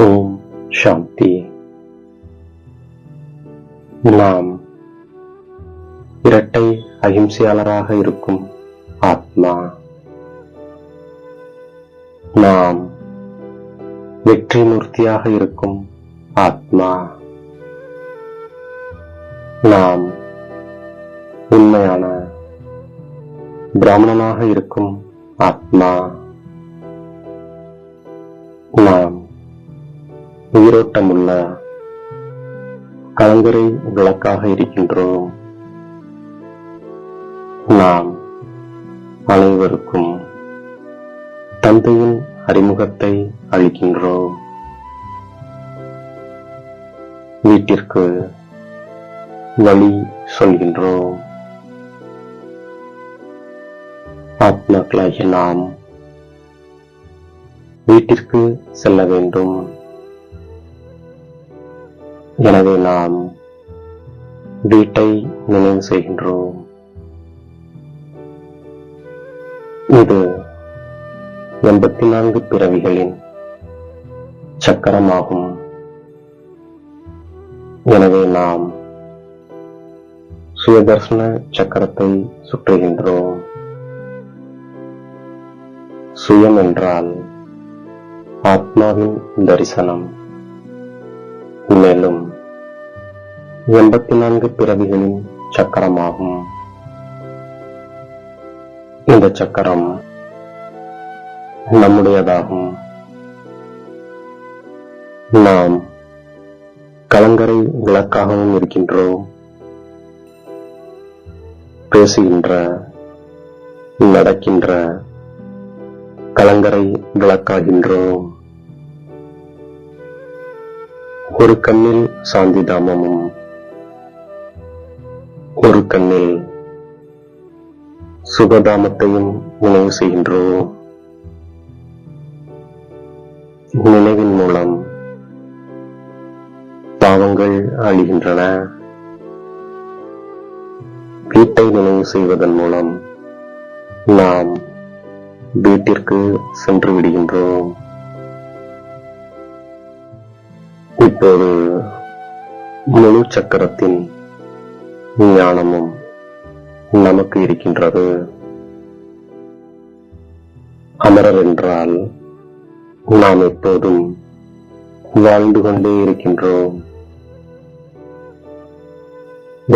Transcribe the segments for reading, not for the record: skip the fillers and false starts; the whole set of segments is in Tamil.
ஓம் சாந்தி. நாம் இரட்டை அகிம்சையாளராக இருக்கும் ஆத்மா. நாம் வெற்றி மூர்த்தியாக இருக்கும் ஆத்மா. நாம் உண்மையான பிராமணனாக இருக்கும் ஆத்மா. நாம் உயிரோட்டமுள்ள கலங்கரை விளக்காக இருக்கின்றோம். நாம் அனைவருக்கும் தந்தையின் அறிமுகத்தை அளிக்கின்றோம். வீட்டிற்கு வழி சொல்கின்றோம். ஆத்மாக்களாகிய நாம் வீட்டிற்கு செல்ல வேண்டும். எனவே நாம் வீட்டை நினைவு செய்கின்றோம். இது 84 பிறவிகளின் சக்கரமாகும். எனவே நாம் சுயதர்சன சக்கரத்தை சுற்றுகின்றோம். சுயம் என்றால் ஆத்மாவின் தரிசனம். மேலும் 84 பிறவிகளின் சக்கரமாகும். இந்த சக்கரம் நம்முடையதாகும். நாம் கலங்கரை விளக்காகவும் இருக்கின்றோம். பேசுகின்ற, நடக்கின்ற கலங்கரை விளக்காகின்றோம். ஒரு கண்ணில் சாந்தி தாமமும் ஒரு கண்ணில் சுகதாமத்தையும் நினைவு செய்கின்றோம். நினைவின் மூலம் பாவங்கள் அழிகின்றன. வீட்டை நினைவு செய்வதன் மூலம் நாம் வீட்டிற்கு சென்று விடுகின்றோம். இப்போது முழு சக்கரத்தின் ஞானமும் நமக்கு இருக்கின்றது. அமரர் என்றால் நாம் எப்போதும் வாழ்ந்து கொண்டே இருக்கின்றோம்.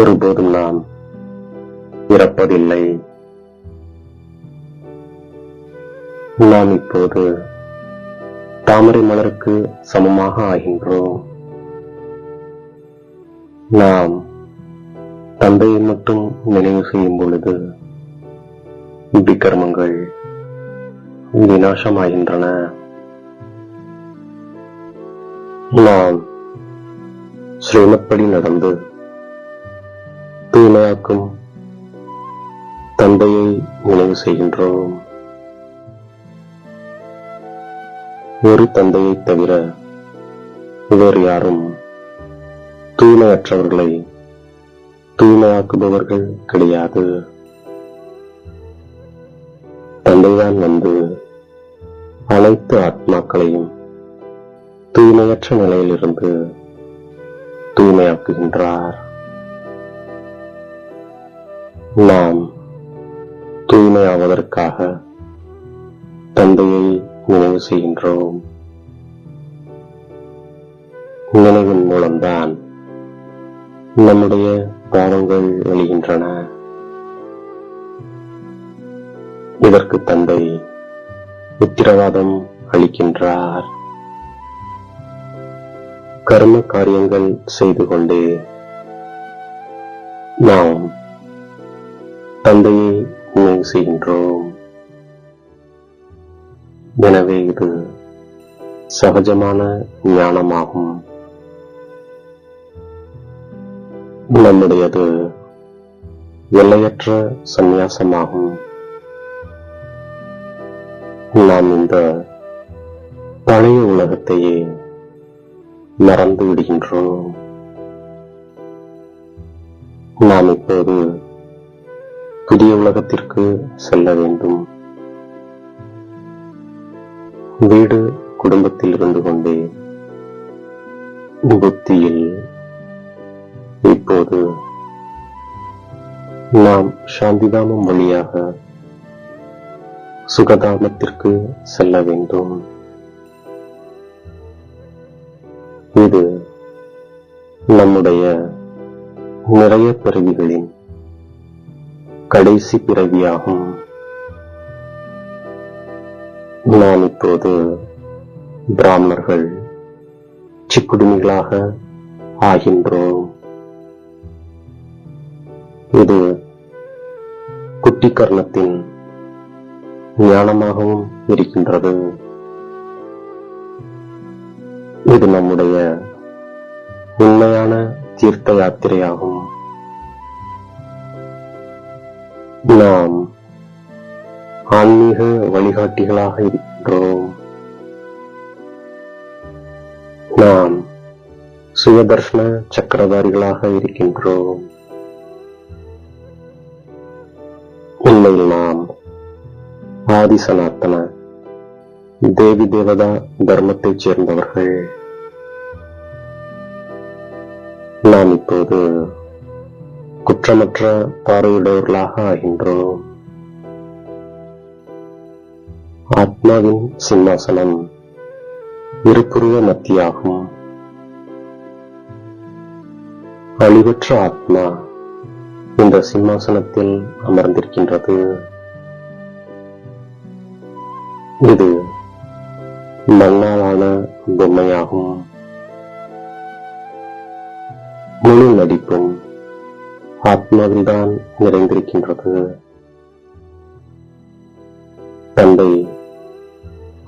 ஒருபோதும் நாம் இறப்பதில்லை. நாம் இப்போது தாமரை மலருக்கு சமமாக ஆகின்றோம். நாம் தந்தையை மட்டும் நினைவு செய்யும் பொழுது விகர்மங்கள் விநாசமாகின்றன. நாம் ஸ்ரீமத்படி நடந்து தூய்மையாக்கும் தந்தையை நினைவு செய்கின்றோம். ஒரு தந்தையை தவிர வேறு யாரும் தூய்மையற்றவர்களை தூய்மையாக்குபவர்கள் கிடையாது. தந்தைதான் வந்து அனைத்து ஆத்மாக்களையும் தூய்மையற்ற நிலையிலிருந்து தூய்மையாக்குகின்றார். நாம் தூய்மையாவதற்காக தந்தையை நினைவு செய்கின்றோம். நினைவின் மூலம்தான் நம்முடைய பாவங்கள் அழிகின்றன. இதற்கு தந்தை உத்திரவாதம் அளிக்கின்றார். கர்ம காரியங்கள் செய்து கொண்டே நாம் தந்தையை நினைவு செய்கின்றோம். எனவே இது சகஜமான ஞானமாகும். நம்முடையது எல்லையற்ற சந்நியாசமாகும். நாம் இந்த பழைய உலகத்தையே மறந்து விடுகின்றோம். நாம் இப்போது புதிய உலகத்திற்கு செல்ல வேண்டும். வீடு குடும்பத்தில் இருந்து கொண்டே புத்தியில் இப்போது நாம் சாந்திதாமம் வழியாக சுகதாமத்திற்கு செல்ல வேண்டும். இது நம்முடைய நிறைய பிறவிகளின் கடைசி பிறவியாகும். நாம் இப்போது பிராமணர்கள் சிக்குடுமிகளாக ஆகின்றோம். இது குட்டி கர்ணத்தின் ஞானமாகவும் இருக்கின்றது. இது நம்முடைய உண்மையான தீர்த்த யாத்திரையாகும். நாம் ஆன்மீக வழிகாட்டிகளாக இருக்கின்றோம். நாம் சுயதர்ஷன சக்கரதாரிகளாக இருக்கின்றோம். உண்மையில் நாம் ஆதி சனாத்தன தேவி தேவதா தர்மத்தைச் சேர்ந்தவர்கள். நாம் இப்போது குற்றமற்ற பார்வையுடையவர்களாக ஆகின்றோம். ஆத்மாவின் சிம்மாசனம் இருபுருவ மத்தியாகும். அழிவற்ற ஆத்மா இந்த சிம்மாசனத்தில் அமர்ந்திருக்கின்றது. இது மண்ணாலான பொம்மையாகும். முழு நடிப்பும் ஆத்மாவில்தான் நிறைந்திருக்கின்றது. தந்தை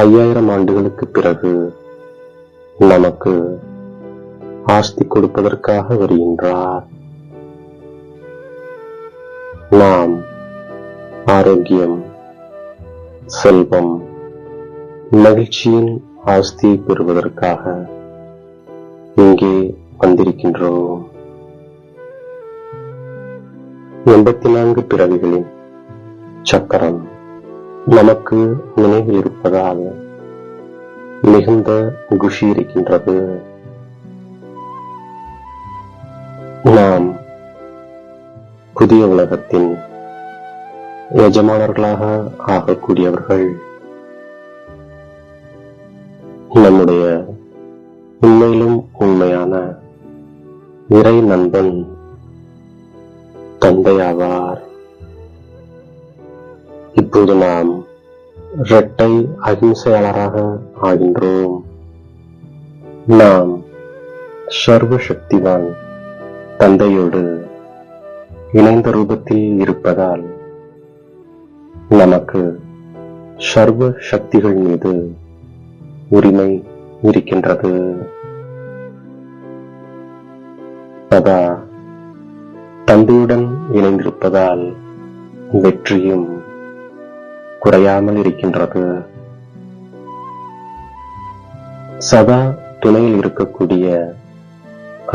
5000 ஆண்டுகளுக்கு பிறகு நமக்கு ஆஸ்தி கொடுப்பதற்காக வருகின்றார். நாம் ஆரோக்கியம், செல்வம், மகிழ்ச்சியின் ஆஸ்தியை பெறுவதற்காக இங்கே வந்திருக்கின்றோம். 84 பிறவிகளின் சக்கரம் நமக்கு நினைவில் இருப்பதால் மிகுந்த குஷி இருக்கின்றது. நாம் புதிய உலகத்தின் எஜமானர்களாக ஆகக்கூடியவர்கள். நம்முடைய உண்மையிலும் உண்மையான இறை நண்பன் தந்தையாவார். இப்போது நாம் இரட்டை அகிம்சையாளராக ஆகின்றோம். நாம் சர்வ சக்திவான் தந்தையோடு இணைந்த ரூபத்தில் இருப்பதால் நமக்கு சர்வ சக்திகள் மீது உரிமை இருக்கின்றது. சதா தந்தையுடன் இணைந்திருப்பதால் வெற்றியும் குறையாமல் இருக்கின்றது. சதா துணையில் இருக்கக்கூடிய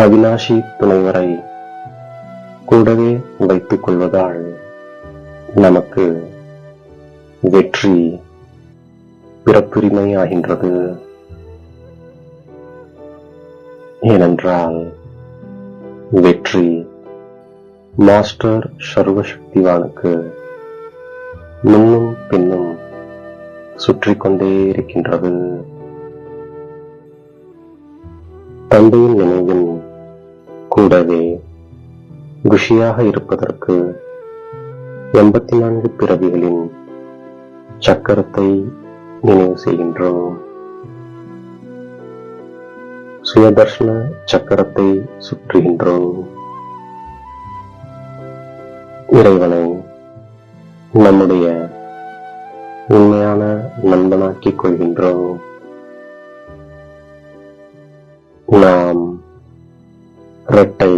அவிநாசி துணைவரை கூடவே வைத்துக் கொள்வதால் நமக்கு வெற்றி பிறப்புரிமை ஆகின்றது. ஏனென்றால் வெற்றி மாஸ்டர் சர்வசக்திவானுக்கு முன்னும் பின்னும் சுற்றி கொண்டே இருக்கின்றது. தந்தையின் நினைவில் கூடவே குஷியாக இருப்பதற்கு 84 பிறவிகளின் சக்கரத்தை நினைவு செய்கின்றோம். சுயதர்ஷன சக்கரத்தை சுற்றுகின்றோம். இறைவனை நம்முடைய உண்மையான நண்பனாக்கிக் கொள்கின்றோம். நாம் இரட்டை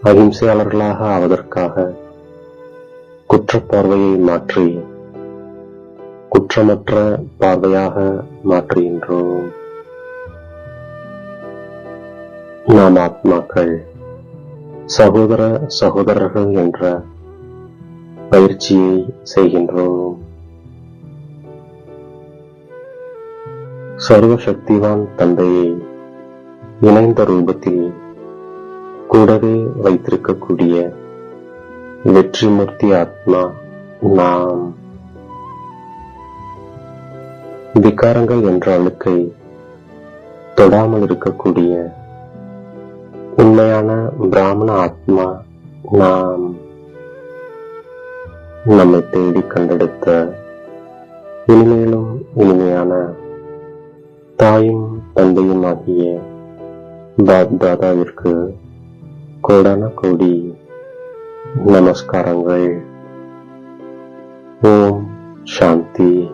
அகிம்சையாளர்களாக ஆவதற்காக குற்றப்பார்வையை மாற்றி குற்றமற்ற பார்வையாக மாற்றுகின்றோம். நாம் ஆத்மாக்கள் சகோதர சகோதரர்கள் என்ற பயிற்சியை செய்கின்றோம். சர்வசக்திவான் தந்தையை இணைந்த ரூபத்தில் கூடவே வைத்திருக்கக்கூடிய வெற்றிமூர்த்தி ஆத்மா நாம். விகாரங்கள் என்ற அழுக்கை தொடாமல் இருக்கக்கூடிய உண்மையான பிராமண ஆத்மா நாம். நம்மை தேடி கண்டெடுத்த இனிமேலும் இனிமையான தாயும் தந்தையும் ஆகிய பாப் தாதாவிற்கு கோடான கோடி நமஸ்காரங்கள். ஓம் சாந்தி.